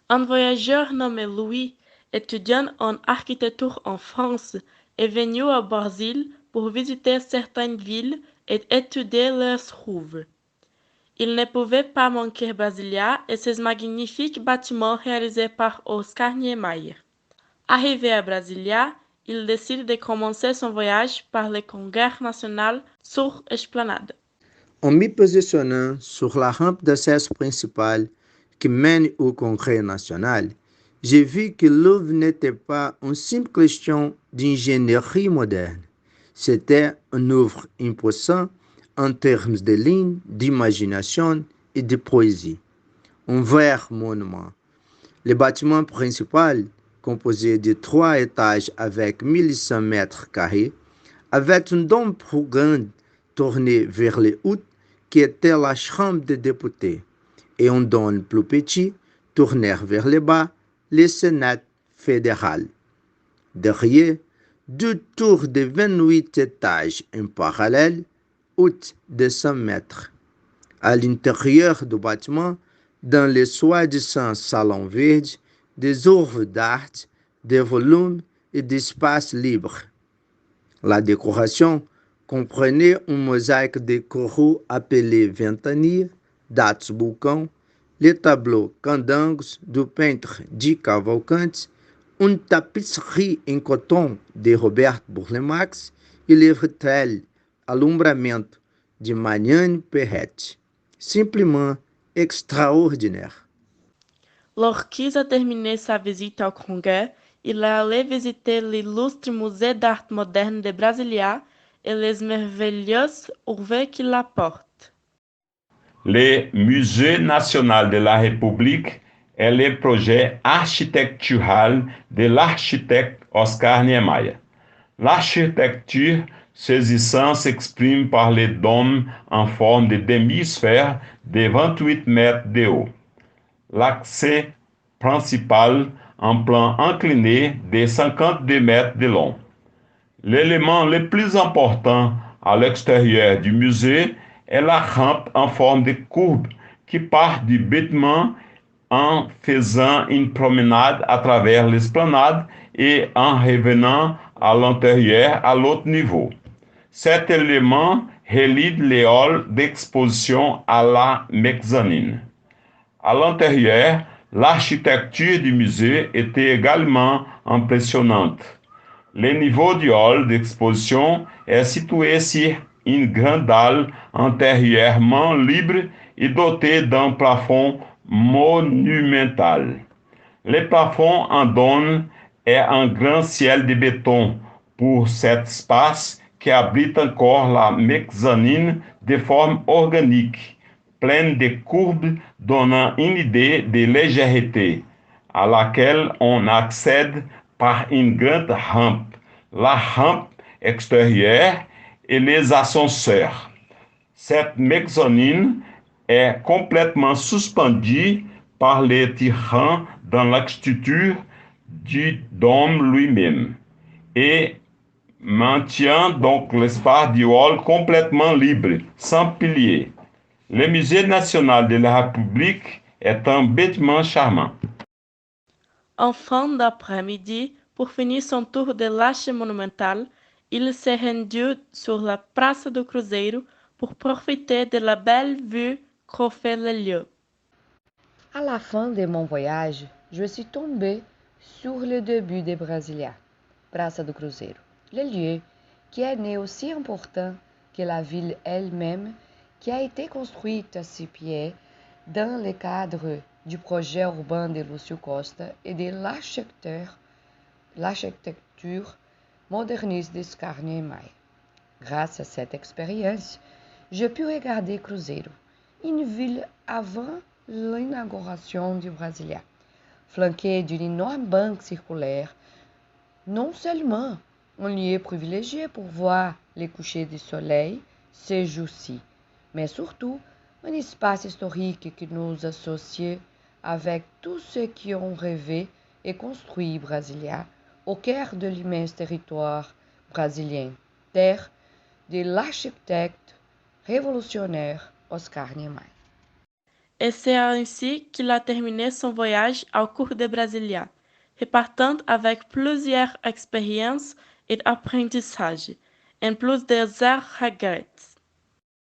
Un voyageur nommé Louis, étudiant en architecture en France, est venu au Brésil pour visiter certaines villes et étudier leurs trouves. Il ne pouvait pas manquer Brasilia et ses magnifiques bâtiments réalisés par Oscar Niemeyer. Arrivé à Brasilia, il décide de commencer son voyage par le Congrès national sur Esplanade. En me positionnant sur la rampe d'accès principale qui mène au Congrès national, j'ai vu que l'œuvre n'était pas une simple question d'ingénierie moderne. C'était une œuvre imposante en termes de lignes, d'imagination et de poésie. Un vrai monument. Le bâtiment principal, composé de 3 étages avec 1100 mètres carrés, avait une dôme plus grande tournée vers le haut qui était la Chambre des députés et un dôme plus petit tourné vers le bas, le Sénat fédéral. Derrière, deux tours de 28 étages en parallèle, hautes de 100 mètres. À l'intérieur du bâtiment, dans le soi-disant salon verde, des œuvres d'art, des volumes et des espaces libres. La décoration comprenait une mosaïque de coraux appelés ventaniers, dates boucans, les tableaux candangos du peintre Di Cavalcanti, une tapisserie em coton de Roberto Burle-Marx e le retrait Alumbramento de Marianne Perret. Simplesmente extraordinário. Lorsqu'il a terminé sa visite au Congrès, il est allé visiter l'illustre Musée d'art moderne de Brasilia et les merveilleuses œuvres qu'il apporte. Le Musée national de la République est le projet architectural de l'architecte Oscar Niemeyer. L'architecture saisissante s'exprime par les dômes en forme de demi-sphère de 28 mètres de haut. L'accès principal en plan incliné de 52 mètres de long. L'élément le plus important à l'extérieur du musée est la rampe en forme de courbe qui part du bâtiment en faisant une promenade à travers l'esplanade et en revenant à l'intérieur à l'autre niveau. Cet élément relie les halls d'exposition à la mezzanine. À l'intérieur, l'architecture du musée était également impressionnante. Le niveau du hall d'exposition est situé sur une grande dalle antérieurement libre et dotée d'un plafond monumental. Le plafond en donne est un grand ciel de béton pour cet espace qui abrite encore la mezzanine de forme organique, pleine de courbes donnant une idée de légèreté, à laquelle on accède par une grande rampe, la rampe extérieure et les ascenseurs. Cette mezzanine est complètement suspendue par les tirants dans l'architecture du dôme lui-même et maintient donc l'espace du hall complètement libre, sans piliers. Le Musée national de la République est un bâtiment charmant. En fin d'après-midi, pour finir son tour de l'Arche monumentale, il s'est rendu sur la place do Cruzeiro pour profiter de la belle vue qu'offre le lieu. À la fin de mon voyage, je suis tombé sur le début de Brasilia, Praça do Cruzeiro, le lieu qui est né aussi important que la ville elle-même, qui a été construite à 6 pieds dans le cadre du projet urbain de Lúcio Costa et de l'architecture moderniste d'Oscar Niemeyer. Grâce à cette expérience, j'ai pu regarder Cruzeiro, une ville avant l'inauguration du Brasilia, flanquée d'une énorme banque circulaire, non seulement un lieu privilégié pour voir les couchers du soleil ces jours-ci, mais surtout un espace historique qui nous associe avec tous ceux qui ont rêvé et construit Brasilia au cœur de l'immense territoire brésilien, terre de l'architecte révolutionnaire Oscar Niemeyer. et c'est ainsi qu'il a terminé son voyage au cours de Brasilia, repartant avec plusieurs expériences et apprentissages, en plus de zéro regrets.